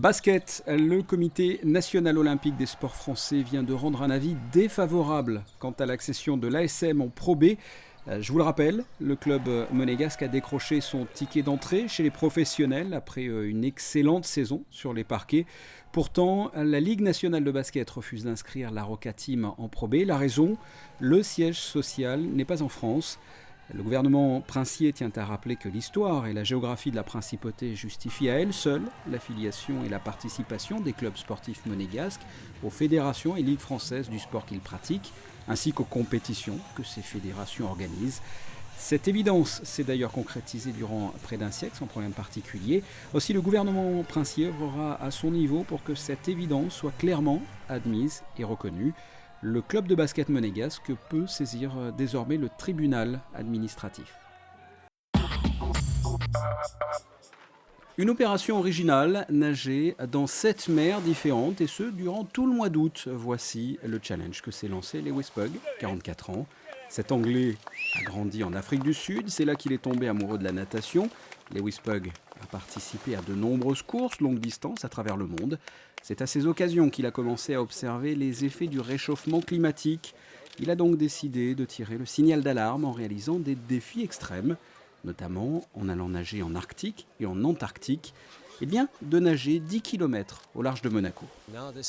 Basket, le comité national olympique des sports français vient de rendre un avis défavorable quant à l'accession de l'ASM en Pro B. Je vous le rappelle, le club monégasque a décroché son ticket d'entrée chez les professionnels après une excellente saison sur les parquets. Pourtant, la Ligue nationale de basket refuse d'inscrire la Roca Team en Pro B. La raison, le siège social n'est pas en France. Le gouvernement princier tient à rappeler que l'histoire et la géographie de la principauté justifient à elles seules l'affiliation et la participation des clubs sportifs monégasques aux fédérations et ligues françaises du sport qu'ils pratiquent, ainsi qu'aux compétitions que ces fédérations organisent. Cette évidence s'est d'ailleurs concrétisée durant près d'un siècle, sans problème particulier. Aussi, le gouvernement princier œuvrera à son niveau pour que cette évidence soit clairement admise et reconnue. Le club de basket monégasque peut saisir désormais le tribunal administratif. Une opération originale, nager dans 7 mers différentes et ce durant tout le mois d'août. Voici le challenge que s'est lancé Lewis Pugg, 44 ans. Cet Anglais a grandi en Afrique du Sud, c'est là qu'il est tombé amoureux de la natation. Lewis Pugg a participé à de nombreuses courses longue distance à travers le monde. C'est à ces occasions qu'il a commencé à observer les effets du réchauffement climatique. Il a donc décidé de tirer le signal d'alarme en réalisant des défis extrêmes, notamment en allant nager en Arctique et en Antarctique, et bien de nager 10 km au large de Monaco.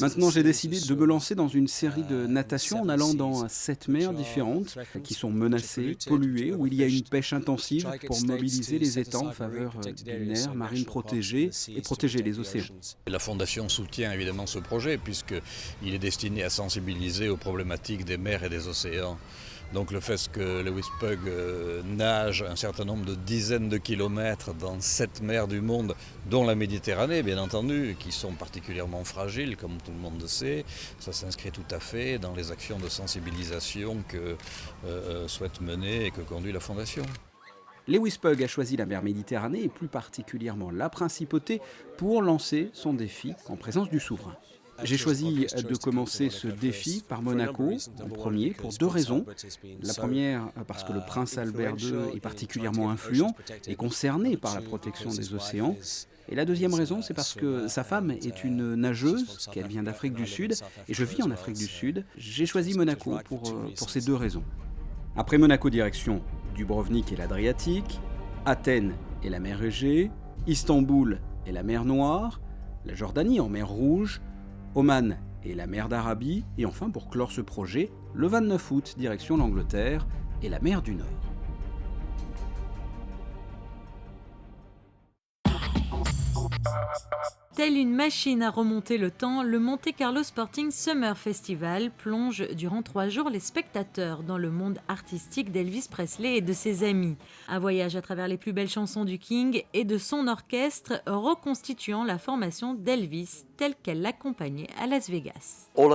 Maintenant, j'ai décidé de me lancer dans une série de natations en allant dans 7 mers différentes qui sont menacées, polluées, où il y a une pêche intensive pour mobiliser les États en faveur d'une aire marine protégée et protéger les océans. La Fondation soutient évidemment ce projet puisqu'il est destiné à sensibiliser aux problématiques des mers et des océans. Donc le fait que Lewis Pugg nage un certain nombre de dizaines de kilomètres dans 7 mers du monde, dont la Méditerranée bien entendu, qui sont particulièrement fragiles comme tout le monde le sait, ça s'inscrit tout à fait dans les actions de sensibilisation que souhaite mener et que conduit la Fondation. Lewis Pugg a choisi la mer Méditerranée et plus particulièrement la Principauté pour lancer son défi en présence du souverain. J'ai choisi de commencer ce défi par Monaco en premier pour 2 raisons. La première parce que le prince Albert II est particulièrement influent et concerné par la protection des océans. Et la deuxième raison, c'est parce que sa femme est une nageuse, qu'elle vient d'Afrique du Sud, et je vis en Afrique du Sud. J'ai choisi Monaco pour ces 2 raisons. Après Monaco, direction Dubrovnik et l'Adriatique, Athènes et la mer Égée, Istanbul et la mer Noire, la Jordanie en mer Rouge, Oman et la mer d'Arabie, et enfin pour clore ce projet, le 29 août, direction l'Angleterre et la mer du Nord. Telle une machine à remonter le temps, le Monte Carlo Sporting Summer Festival plonge durant 3 jours les spectateurs dans le monde artistique d'Elvis Presley et de ses amis. Un voyage à travers les plus belles chansons du King et de son orchestre reconstituant la formation d'Elvis telle qu'elle l'accompagnait à Las Vegas. On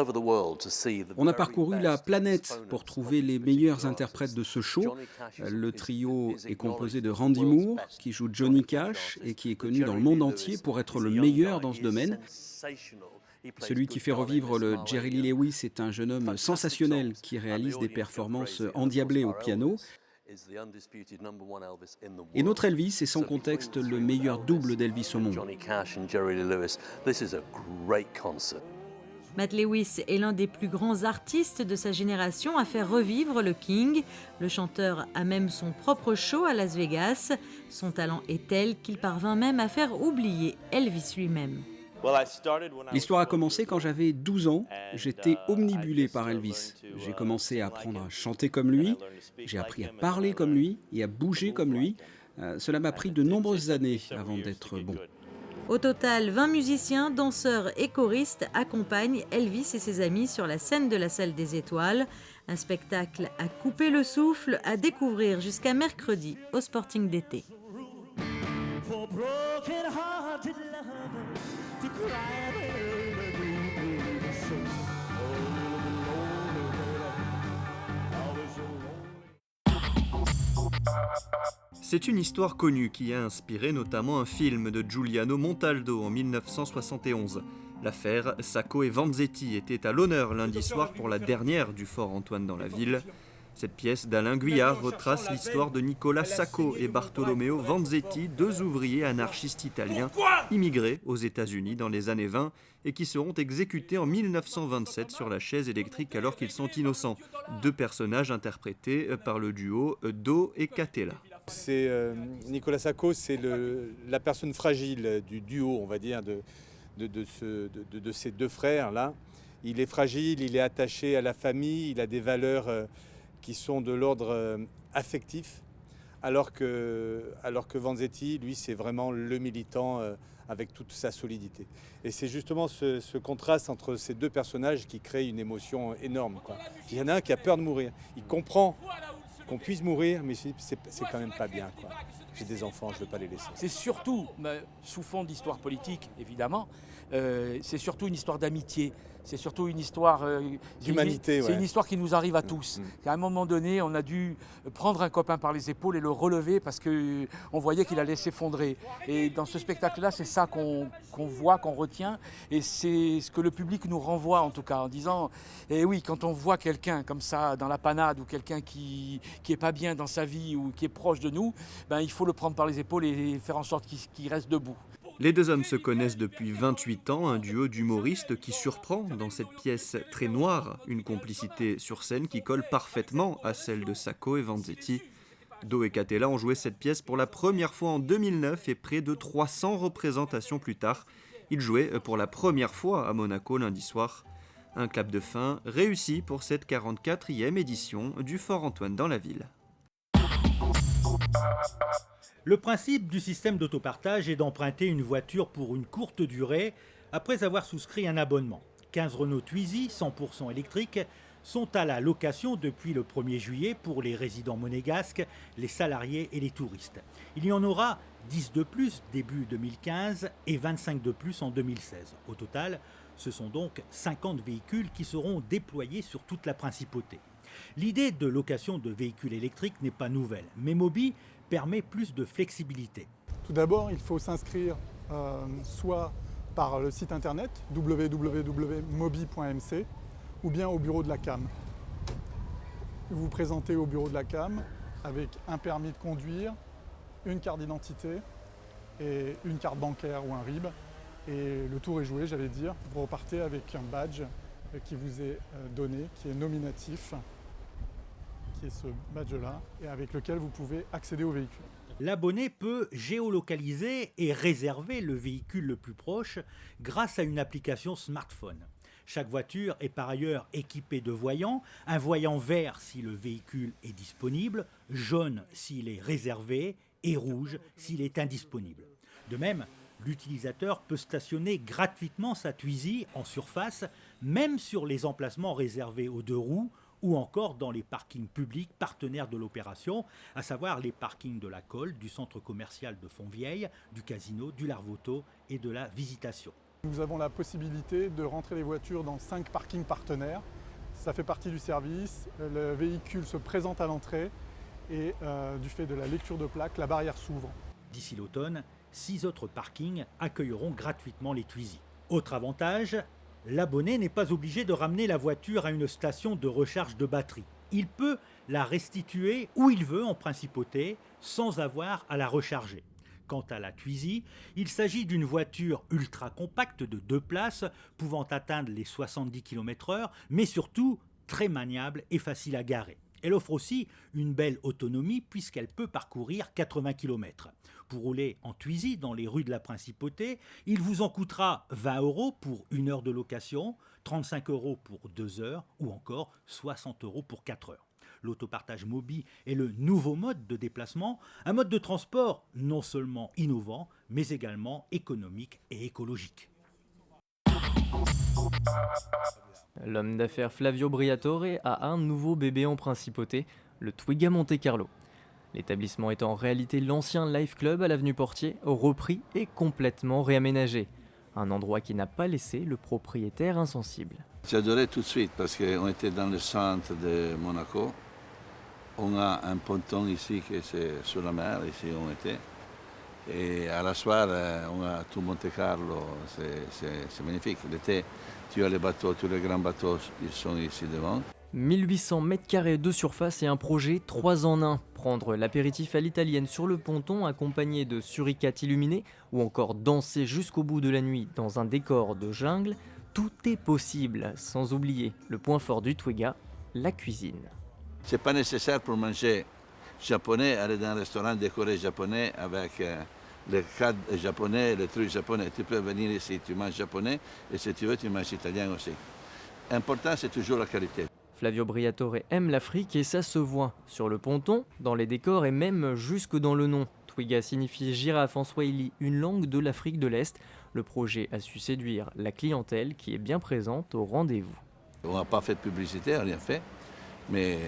a parcouru la planète pour trouver les meilleurs interprètes de ce show. Le trio est composé de Randy Moore, qui joue Johnny Cash et qui est connu dans le monde entier pour être le meilleur dans ce domaine. Celui qui fait revivre le Jerry Lee Lewis est un jeune homme sensationnel qui réalise des performances endiablées au piano. Et notre Elvis est sans contexte le meilleur double d'Elvis au monde. Matt Lewis est l'un des plus grands artistes de sa génération à faire revivre le King. Le chanteur a même son propre show à Las Vegas. Son talent est tel qu'il parvint même à faire oublier Elvis lui-même. L'histoire a commencé quand j'avais 12 ans. J'étais omnibulé par Elvis. J'ai commencé à apprendre à chanter comme lui, j'ai appris à parler comme lui et à bouger comme lui. Cela m'a pris de nombreuses années avant d'être bon. Au total, 20 musiciens, danseurs et choristes accompagnent Elvis et ses amis sur la scène de la Salle des Étoiles. Un spectacle à couper le souffle, à découvrir jusqu'à mercredi au Sporting d'été. C'est une histoire connue qui a inspiré notamment un film de Giuliano Montaldo en 1971. L'affaire Sacco et Vanzetti était à l'honneur lundi soir pour la dernière du Fort Antoine dans la ville. Cette pièce d'Alain Guyard retrace l'histoire de Nicola Sacco et Bartolomeo Vanzetti, deux ouvriers anarchistes italiens immigrés aux États-Unis dans les années 20 et qui seront exécutés en 1927 sur la chaise électrique alors qu'ils sont innocents. Deux personnages interprétés par le duo Do et Catella. Nicola Sacco, c'est la personne fragile du duo, on va dire, de ces deux frères-là. Il est fragile, il est attaché à la famille, il a des valeurs qui sont de l'ordre affectif, alors que Vanzetti, lui, c'est vraiment le militant avec toute sa solidité. Et c'est justement ce contraste entre ces deux personnages qui crée une émotion énorme, quoi. Il y en a un qui a peur de mourir. Il comprend qu'on puisse mourir, mais c'est quand même pas bien, quoi. J'ai des enfants, je ne veux pas les laisser. C'est surtout, sous fond d'histoire politique, évidemment, c'est surtout une histoire d'amitié. C'est surtout une histoire d'humanité. C'est une histoire qui nous arrive à tous. À un moment donné, on a dû prendre un copain par les épaules et le relever parce qu'on voyait qu'il allait s'effondrer. Et dans ce spectacle-là, c'est ça qu'on voit, qu'on retient. Et c'est ce que le public nous renvoie, en tout cas, en disant eh oui, quand on voit quelqu'un comme ça dans la panade ou quelqu'un qui n'est pas bien dans sa vie ou qui est proche de nous, ben, il faut le prendre par les épaules et faire en sorte qu'il reste debout. Les deux hommes se connaissent depuis 28 ans, un duo d'humoristes qui surprend dans cette pièce très noire, une complicité sur scène qui colle parfaitement à celle de Sacco et Vanzetti. Do et Catella ont joué cette pièce pour la première fois en 2009 et près de 300 représentations plus tard. Ils jouaient pour la première fois à Monaco lundi soir. Un clap de fin réussi pour cette 44e édition du Fort Antoine dans la ville. Le principe du système d'autopartage est d'emprunter une voiture pour une courte durée après avoir souscrit un abonnement. 15 Renault Twizy 100% électriques sont à la location depuis le 1er juillet pour les résidents monégasques, les salariés et les touristes. Il y en aura 10 de plus début 2015 et 25 de plus en 2016. Au total, ce sont donc 50 véhicules qui seront déployés sur toute la principauté. L'idée de location de véhicules électriques n'est pas nouvelle, mais Mobi permet plus de flexibilité. Tout d'abord, il faut s'inscrire soit par le site internet www.mobi.mc ou bien au bureau de la CAM. Vous vous présentez au bureau de la CAM avec un permis de conduire, une carte d'identité et une carte bancaire ou un RIB. Et le tour est joué, j'allais dire. Vous repartez avec un badge qui vous est donné, qui est nominatif, qui est ce badge-là, et avec lequel vous pouvez accéder au véhicule. L'abonné peut géolocaliser et réserver le véhicule le plus proche grâce à une application smartphone. Chaque voiture est par ailleurs équipée de voyants, un voyant vert si le véhicule est disponible, jaune s'il est réservé et rouge s'il est indisponible. De même, l'utilisateur peut stationner gratuitement sa Twizy en surface, même sur les emplacements réservés aux deux roues, ou encore dans les parkings publics partenaires de l'opération, à savoir les parkings de la Colle, du centre commercial de Fontvieille, du casino, du Larvoto et de la Visitation. Nous avons la possibilité de rentrer les voitures dans 5 parkings partenaires. Ça fait partie du service, le véhicule se présente à l'entrée et du fait de la lecture de plaque, la barrière s'ouvre. D'ici l'automne, 6 autres parkings accueilleront gratuitement les Twizy. Autre avantage, l'abonné n'est pas obligé de ramener la voiture à une station de recharge de batterie. Il peut la restituer où il veut en principauté sans avoir à la recharger. Quant à la Twizy, il s'agit d'une voiture ultra compacte de 2 places pouvant atteindre les 70 km/h, mais surtout très maniable et facile à garer. Elle offre aussi une belle autonomie puisqu'elle peut parcourir 80 km. Pour rouler en Twizy dans les rues de la Principauté, il vous en coûtera 20 € pour 1 heure de location, 35 € pour 2 heures ou encore 60 € pour 4 heures. L'autopartage Mobi est le nouveau mode de déplacement, un mode de transport non seulement innovant, mais également économique et écologique. L'homme d'affaires Flavio Briatore a un nouveau bébé en principauté, le Twiga Monte Carlo. L'établissement est en réalité l'ancien Life Club à l'avenue Portier, repris et complètement réaménagé. Un endroit qui n'a pas laissé le propriétaire insensible. J'ai adoré tout de suite parce qu'on était dans le centre de Monaco. On a un ponton ici qui est sur la mer, ici on était. Et à la soirée, on a tout Monte Carlo, c'est magnifique. L'été, tu as les bateaux, tous les grands bateaux, ils sont ici devant. 1800 m² de surface et un projet 3 en 1. Prendre l'apéritif à l'italienne sur le ponton accompagné de suricates illuminés ou encore danser jusqu'au bout de la nuit dans un décor de jungle, tout est possible, sans oublier le point fort du Twiga, la cuisine. C'est pas nécessaire pour manger japonais, aller dans un restaurant décoré japonais avec les cadres japonais, les trucs japonais. Tu peux venir ici, tu manges japonais et si tu veux, tu manges italien aussi. L'important, c'est toujours la qualité. Flavio Briatore aime l'Afrique et ça se voit sur le ponton, dans les décors et même jusque dans le nom. Twiga signifie girafe en swahili, une langue de l'Afrique de l'Est. Le projet a su séduire la clientèle qui est bien présente au rendez-vous. On n'a pas fait de publicité, rien fait, mais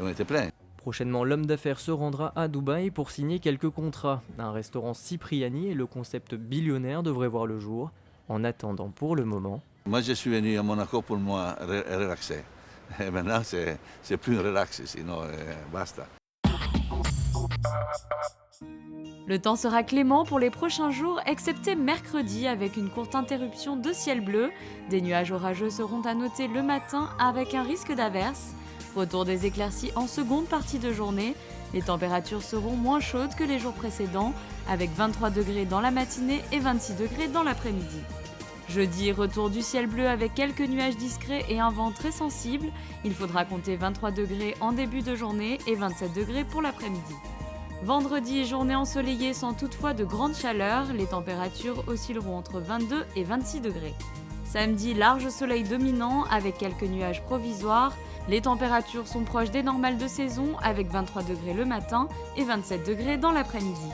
on était plein. Prochainement, l'homme d'affaires se rendra à Dubaï pour signer quelques contrats. Un restaurant Cipriani et le concept billionnaire devraient voir le jour. En attendant, pour le moment... Moi, je suis venu à Monaco pour moi relaxer. Et maintenant, c'est plus relax, sinon basta. Le temps sera clément pour les prochains jours, excepté mercredi avec une courte interruption de ciel bleu. Des nuages orageux seront à noter le matin avec un risque d'averse. Retour des éclaircies en seconde partie de journée. Les températures seront moins chaudes que les jours précédents, avec 23 degrés dans la matinée et 26 degrés dans l'après-midi. Jeudi, retour du ciel bleu avec quelques nuages discrets et un vent très sensible. Il faudra compter 23 degrés en début de journée et 27 degrés pour l'après-midi. Vendredi, journée ensoleillée sans toutefois de grande chaleur. Les températures oscilleront entre 22 et 26 degrés. Samedi, large soleil dominant avec quelques nuages provisoires. Les températures sont proches des normales de saison avec 23 degrés le matin et 27 degrés dans l'après-midi.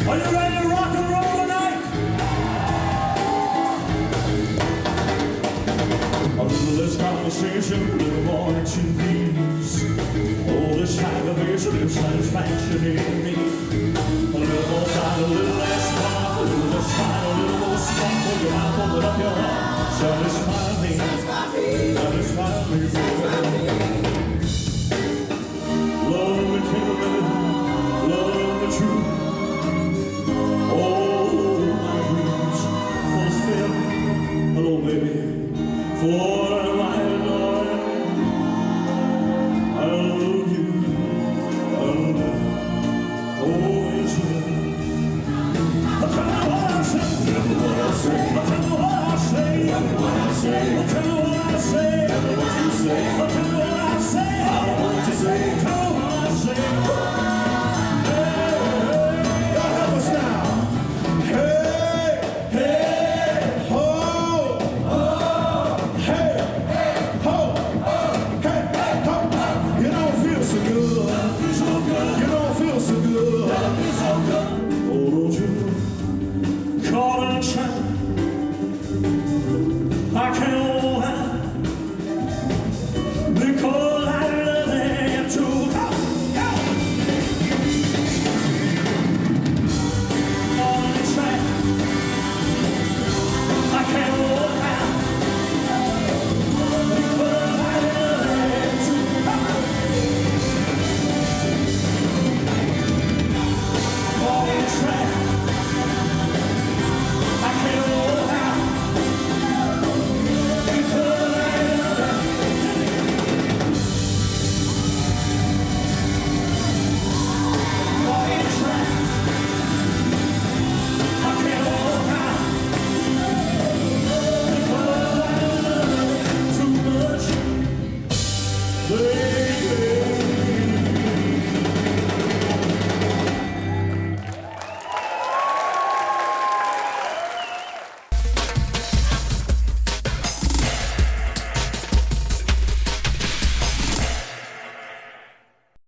Are you ready to rock and roll tonight? A little less conversation, a little more action, please. All this aggravation and satisfaction in me. A little more time, a little less fun, a little less fun, a little more spark. Put your mouth, open up your heart. Satisfy me, satisfy me, baby. Love me tenderly, love me true. Hello, baby, for my darling, I love you, and always will. I'll tell you what I say, I'll tell you what I say, I'll tell you what I say, I'll tell you what I say, I'll tell you what I say,